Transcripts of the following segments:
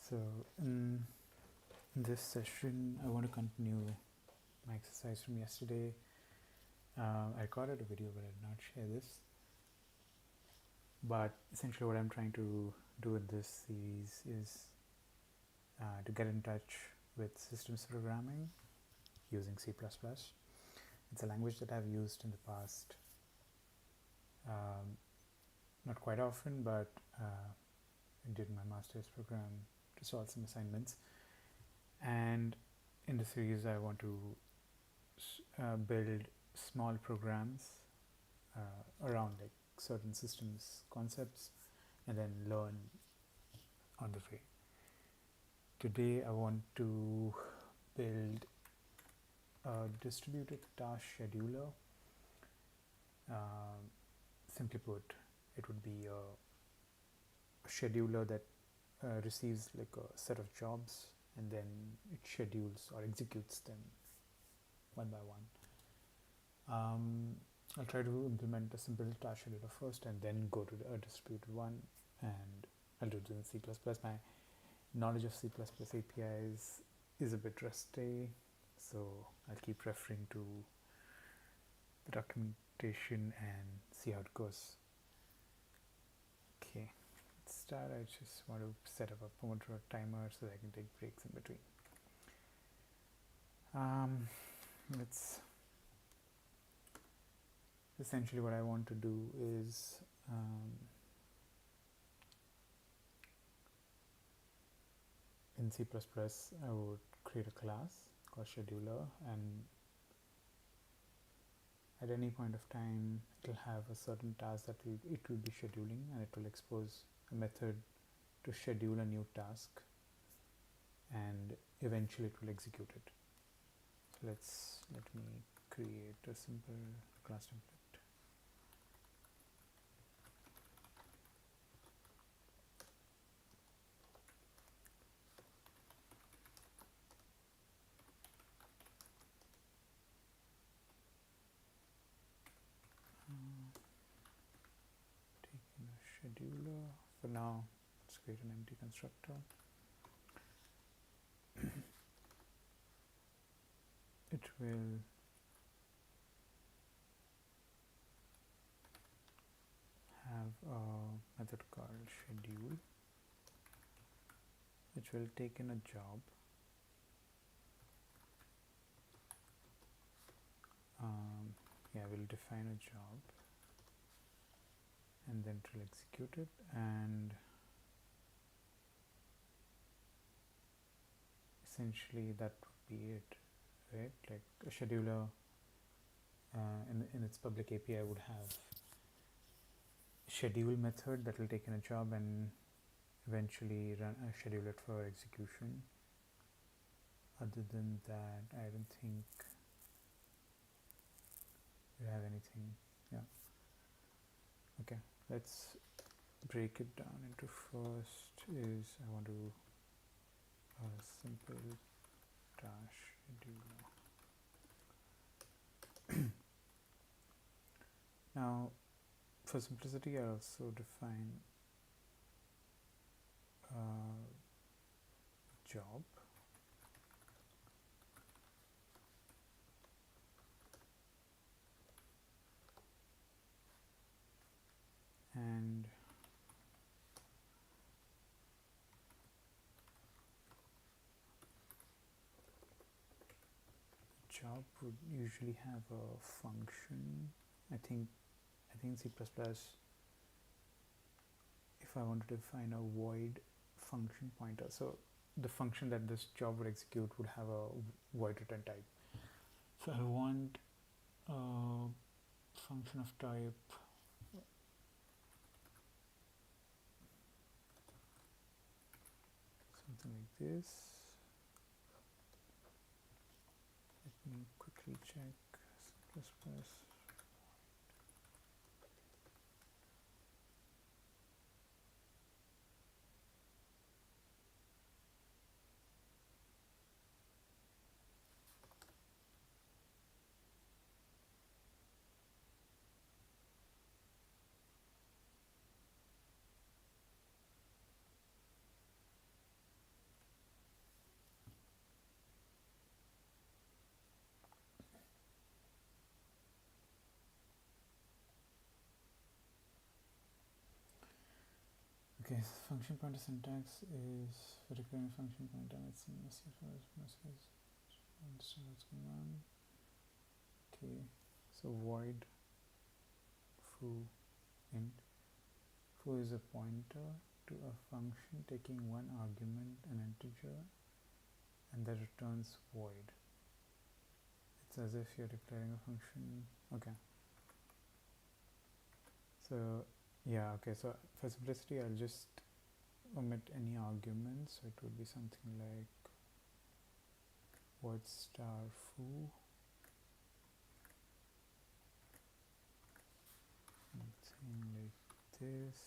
So in this session, I want to continue my exercise from yesterday. I recorded a video, but I did not share this. But essentially, what I'm trying to do in this series is to get in touch with systems programming using C++. It's a language that I've used in the past, not quite often, but I did my master's program to solve some assignments. And in the series, I want to build small programs around like certain systems concepts and then learn on the way. Today I want to build a distributed task scheduler. Simply put, it would be a scheduler that receives like a set of jobs and then it schedules or executes them one by one. I'll try to implement a simple task scheduler first and then go to a distributed one, and I'll do it in C++. My knowledge of C++ APIs is a bit rusty, so I'll keep referring to the documentation and see how it goes. Okay, let's start. I just want to set up a Pomodoro timer so that I can take breaks in between. Essentially what I want to do is in C++ I would create a class called scheduler, and at any point of time it will have a certain task that it will be scheduling, and it will expose a method to schedule a new task, and eventually it will execute it. So let me create a simple class template. Taking a scheduler. For now, let's create an empty constructor. It will have a method called schedule, which will take in a job. We'll define a job and then it will execute it, and essentially that would be it, right? Like a scheduler in its public API would have schedule method that will take in a job and eventually schedule it for execution. Other than that, I don't think we have anything. Yeah. Okay, let's break it down into first is I want to a simple task scheduler. Now for simplicity, I also define job, and job would usually have a function. I think C++, if I wanted to define a void function pointer, so the function that this job would execute would have a void return type. So I want a function of type something like this. Let me quickly check C++. Okay, so function pointer syntax is for declaring function pointer. It's messy for messages. Understand what's going on. Okay, so void foo int. Foo is a pointer to a function taking one argument, an integer, and that returns void. It's as if you're declaring a function. Okay. So yeah, okay, so for simplicity I'll just omit any arguments, so it would be something like void star foo, something like this.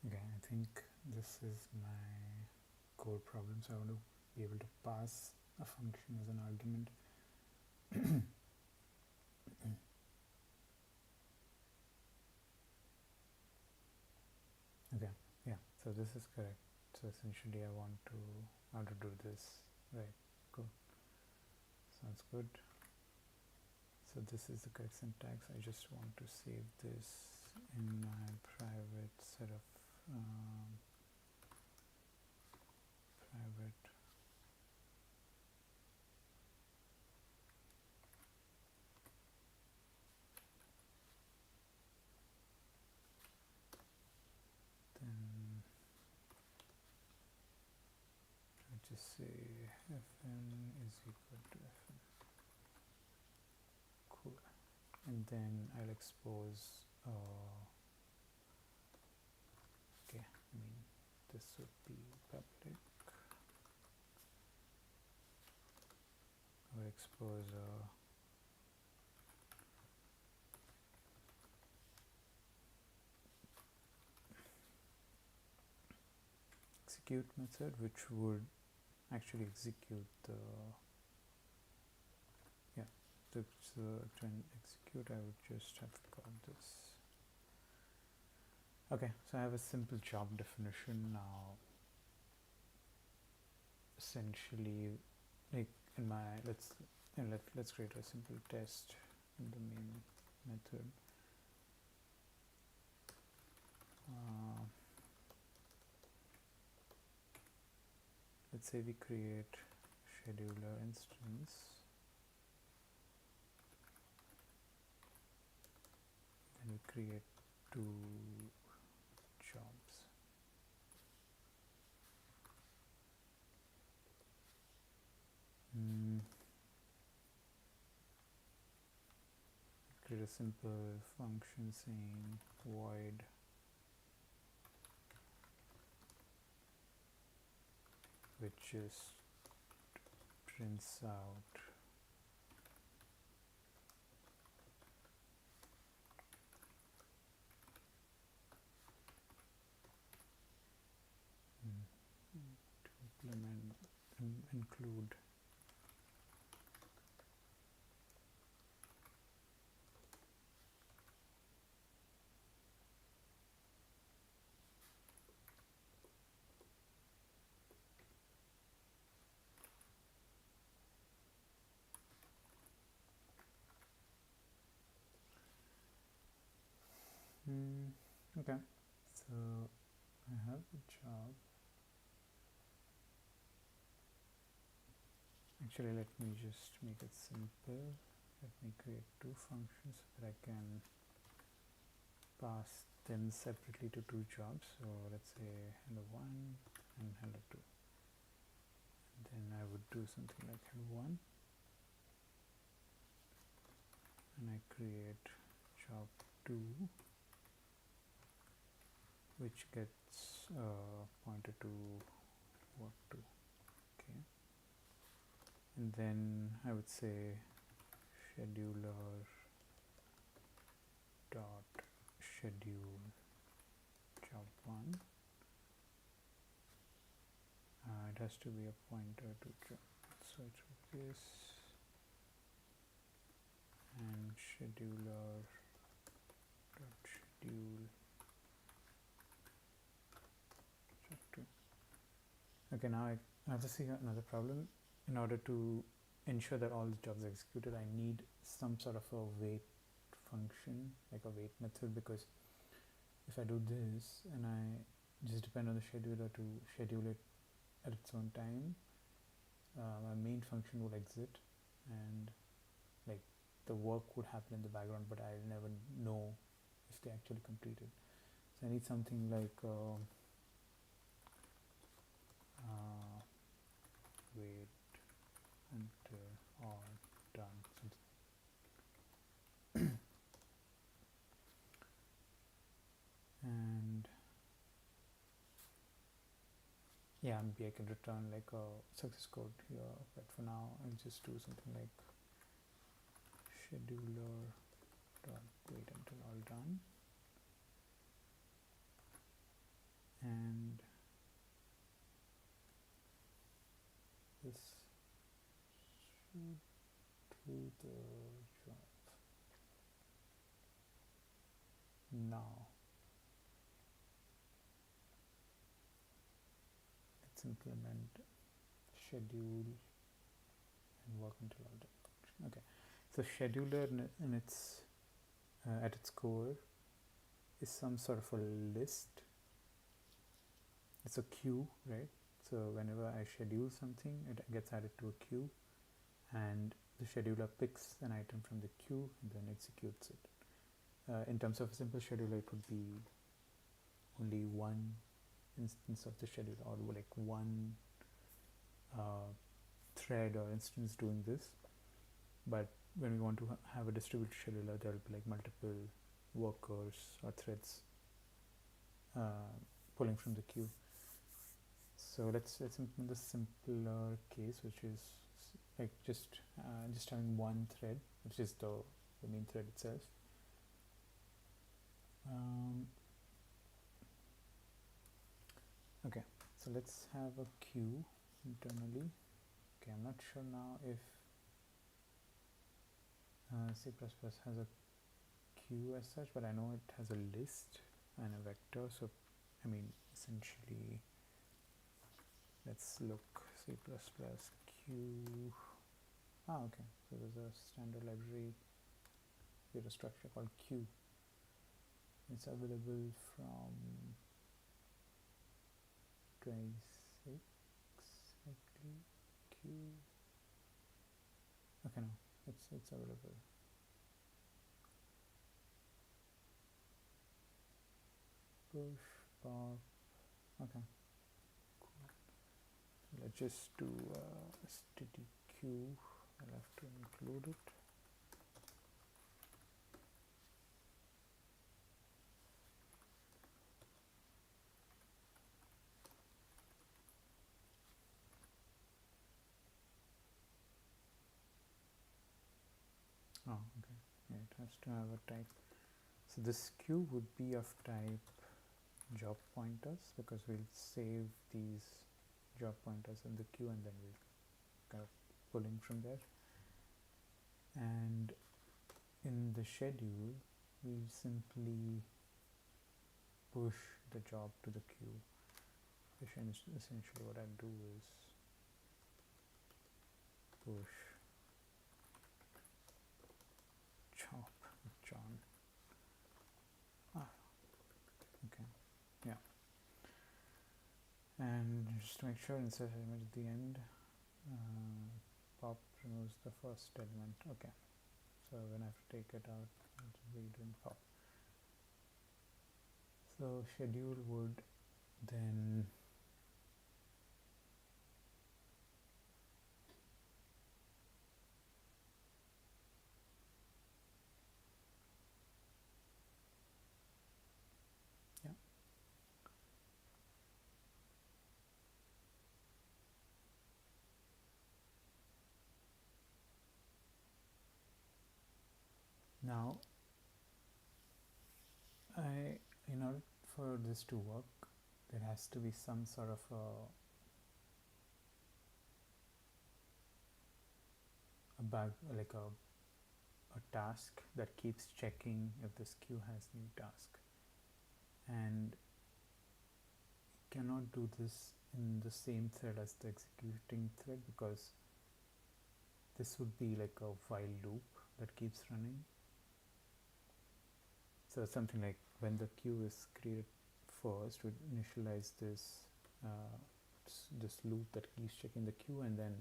Okay, I think this is my core problem, so I want to be able to pass a function as an argument. Okay, yeah, so this is correct. So essentially I want to how to do this, right? Cool, sounds good. So this is the correct syntax. I just want to save this in my private set of private then I just say fn is equal to fn. Cool. And then I'll expose okay, I mean this would be public. I would expose execute method, which would actually execute the so to execute I would just have got this. Okay, so I have a simple job definition now. Essentially, like in my let's create a simple test in the main method. Let's say we create scheduler instance, then we create 2 jobs. Create a simple function saying void which just prints out to implement include okay, so I have a job. Actually, let me just make it simple. Let me create 2 functions so that I can pass them separately to 2 jobs. So let's say hello1 and hello2. And then I would do something like hello1 and I create job 2 which gets pointed to work2. Okay, and then I would say scheduler dot schedule job 1. It has to be a pointer to job, so it's this, and scheduler dot schedule job 2. Okay, now I have to see another problem. In order to ensure that all the jobs are executed, I need some sort of a wait function, like a wait method, because if I do this and I just depend on the scheduler to schedule it at its own time, my main function will exit and like the work would happen in the background, but I'll never know if they actually completed. So I need something like wait until all done. And yeah, maybe I can return like a success code here, but for now I'll just do something like scheduler dot wait until all done, and this should do the job. Now let's implement schedule and work until all done. Okay, so scheduler in its at its core is some sort of a list. It's a queue, right? So whenever I schedule something, it gets added to a queue, and the scheduler picks an item from the queue and then executes it. In terms of a simple scheduler, it would be only one instance of the scheduler, or like one thread or instance doing this. But when we want to have a distributed scheduler, there will be like multiple workers or threads pulling from the queue. So let's implement the simpler case, which is like just having one thread, which is the main thread itself. Okay, so let's have a queue internally. Okay, I'm not sure now if C++ has a queue as such, but I know it has a list and a vector. So I mean, essentially, let's look C++ queue. Okay, so there's a standard library data structure called queue. It's available from 26 likely queue. Okay, no, it's available. Push pop. Okay, cool. So let's just do std queue. I'll have to include it. Oh, okay. Yeah, it has to have a type. So this queue would be of type job pointers, because we'll save these job pointers in the queue and then we'll kind of pulling from there. And in the schedule, we'll simply push the job to the queue. Essentially what I do is push job John. Okay, yeah. And just to make sure, insert element at the end, pop removes the first element. Okay, so when I have to take it out, I'll be doing pop. So schedule would then now this to work, there has to be some sort of like a task that keeps checking if this queue has new task, and you cannot do this in the same thread as the executing thread, because this would be like a while loop that keeps running. So something like when the queue is created first, we initialize this this loop that keeps checking the queue, and then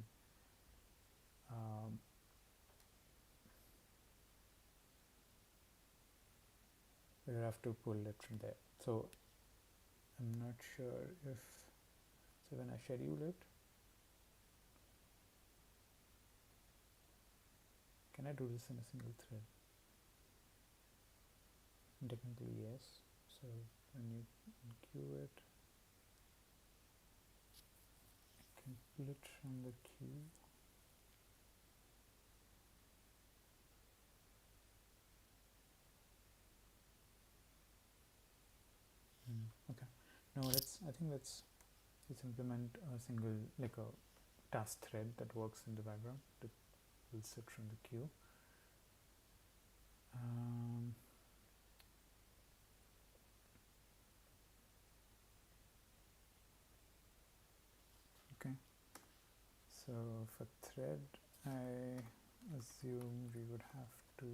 we have to pull it from there. So I'm not sure if, so when I schedule it, can I do this in a single thread? Technically yes. So when you queue it, you can pull it from the queue. Okay. No, I think let's implement a single, like a task thread that works in the background that pulls it from the queue. Okay. So for thread, I assume we would have to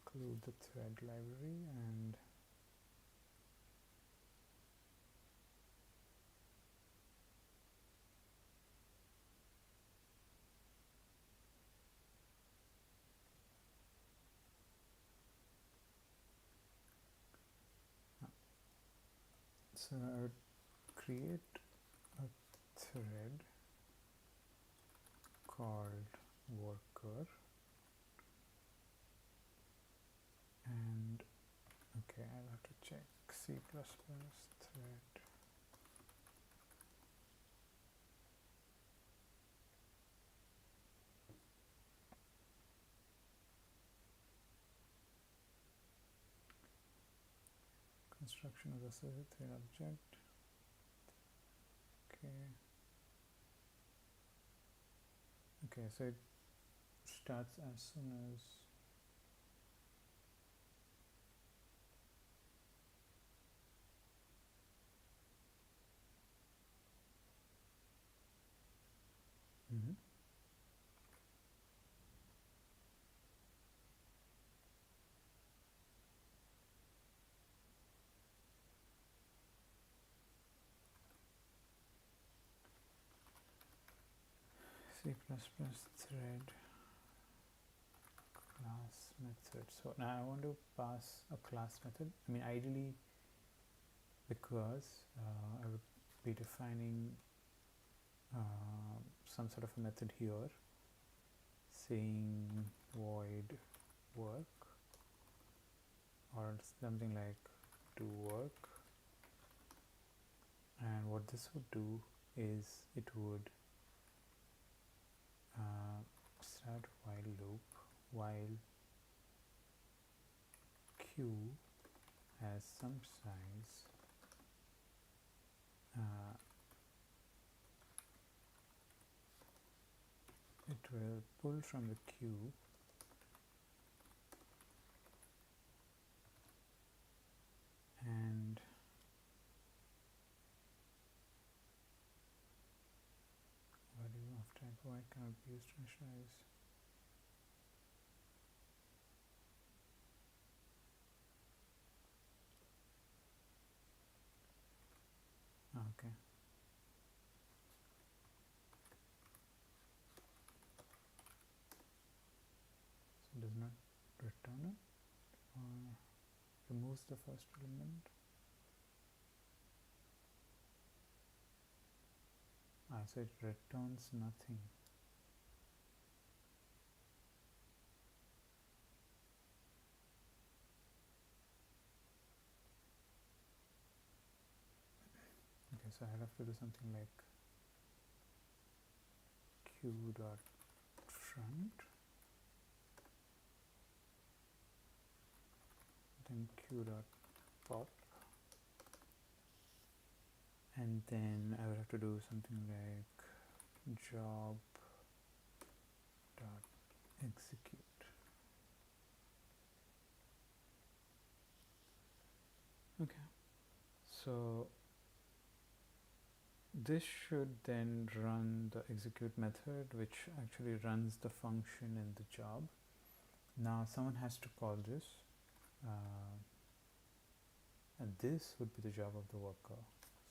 include the thread library, and so I would create a thread called worker, and okay, I'll have to check C++ thread. Construction of the thread object. Okay, so it starts as soon as C++ thread class method. So now I want to pass a class method. I mean, ideally, because I would be defining some sort of a method here saying void work, or something like do work, and what this would do is it would start while loop while q has some size it will pull from the queue and value of type void cannot be used to initialize. Okay. So it does not return it or removes the first element. So it returns nothing. Okay, so I'll have to do something like q.front then q.pop, and then I would have to do something like job dot execute. Okay, so this should then run the execute method, which actually runs the function in the job. Now someone has to call this, and this would be the job of the worker.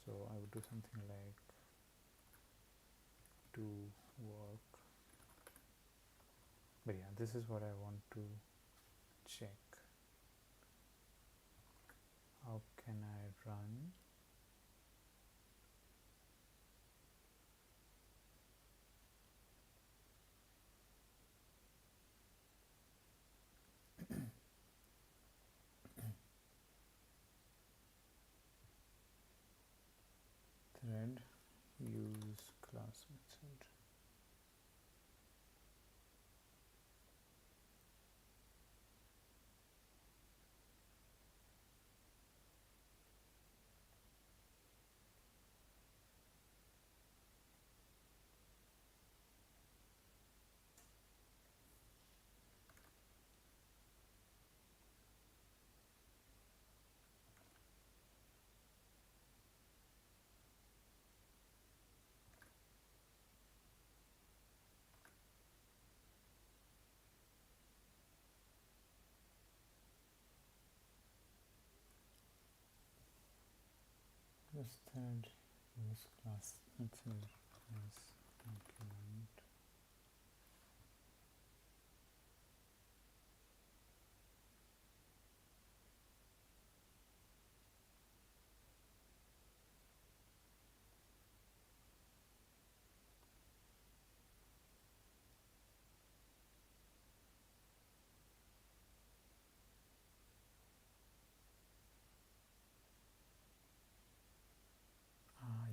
So I would do something like do work, but yeah, this is what I want to check. How can I run thread use class method? This thread use class method as document.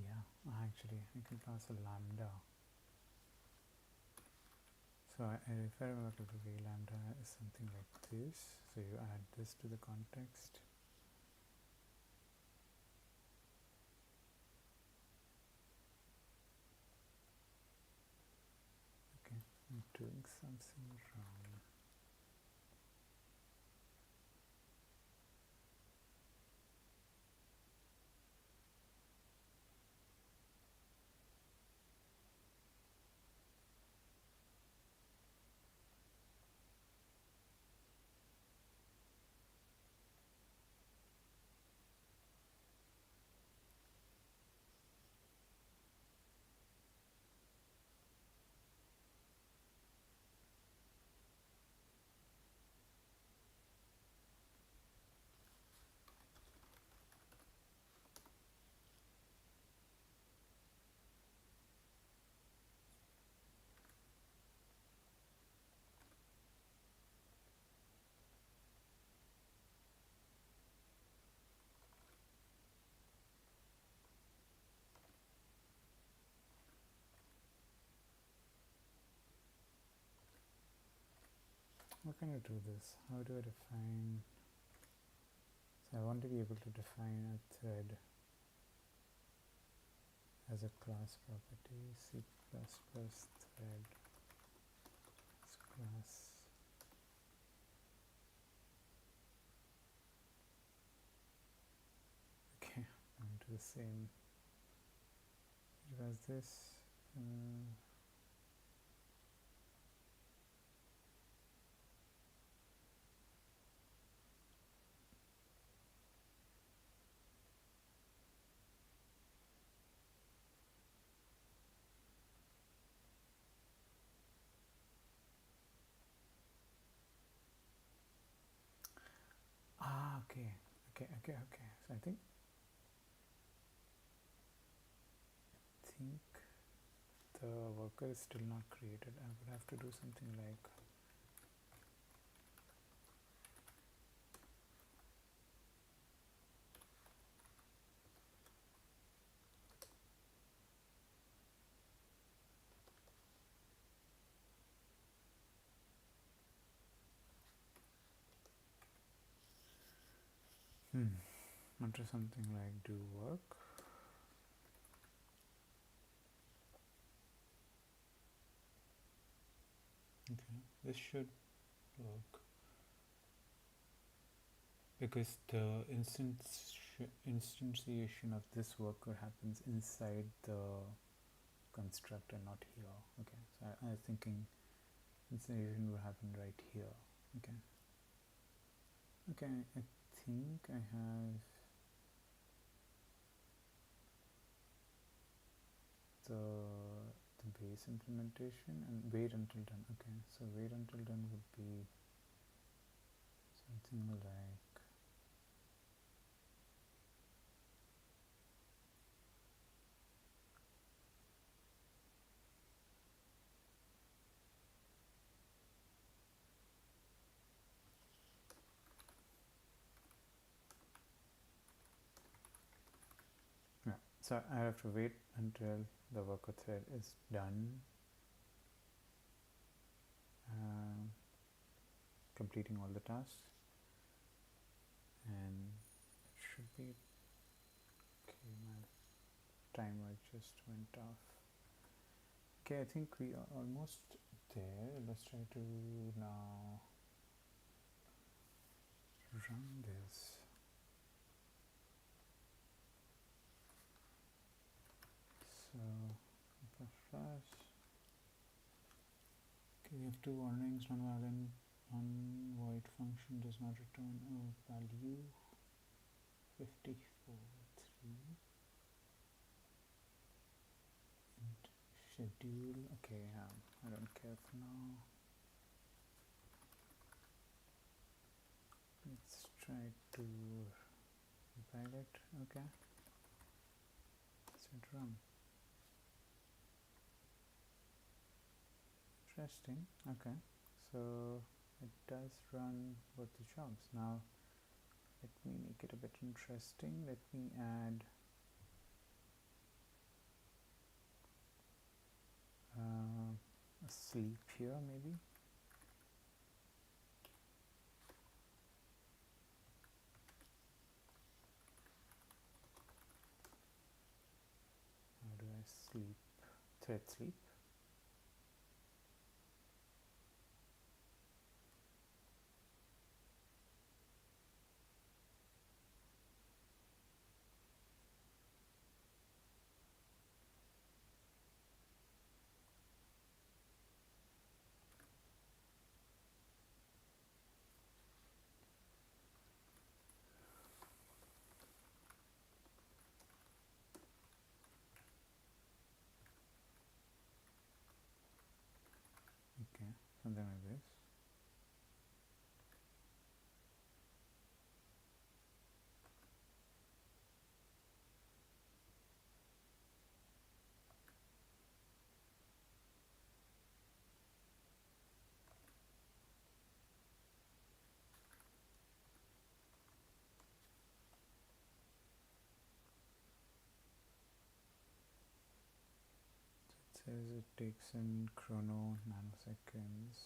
Yeah, actually I can pass a lambda. So if I remember correctly, lambda is something like this. So you add this to the context. Okay, I'm doing something wrong. How can I do this? How do I define? So I want to be able to define a thread as a class property. C++ thread as class. Okay, I'm into the same. It was this. Okay. So I think the worker is still not created. I would have to do something like Enter something like do work. Okay, this should work because the instantiation of this worker happens inside the constructor, not here. Okay, so I was thinking instantiation will happen right here. Okay. Okay, I think I have the base implementation and wait until done. Okay, so wait until done would be something like yeah. So I have to wait until the worker thread is done completing all the tasks, and it should be okay. My timer just went off. Okay, I think we are almost there. Let's try to now run this. So flash. Okay, we have two warnings. Non-void function does not return a value. 54.3 and schedule. Okay, I don't care for now. Let's try to compile it. Okay, set run. Interesting. Okay, so it does run both the jobs. Now let me make it a bit interesting. Let me add a sleep here maybe. How do I sleep? Thread sleep. Okay, something like this. It says it takes in chrono nanoseconds.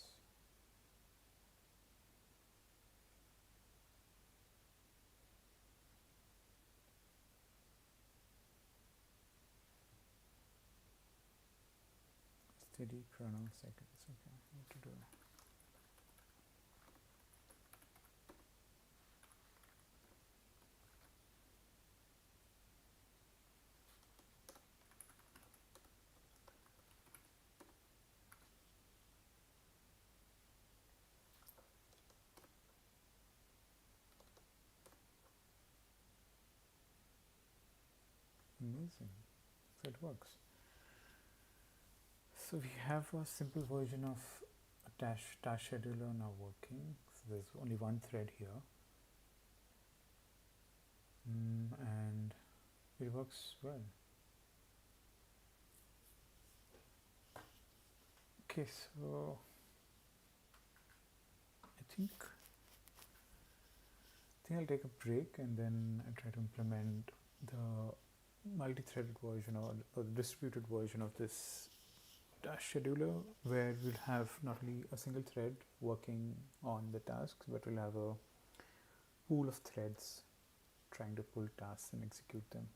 Steady chrono seconds. Okay, what to do? Amazing. So it works. So we have a simple version of a task scheduler now working. So there's only one thread here, and it works well. Okay, so I think I'll take a break and then I try to implement the multi-threaded version or the distributed version of this task scheduler, where we'll have not only a single thread working on the tasks, but we'll have a pool of threads trying to pull tasks and execute them.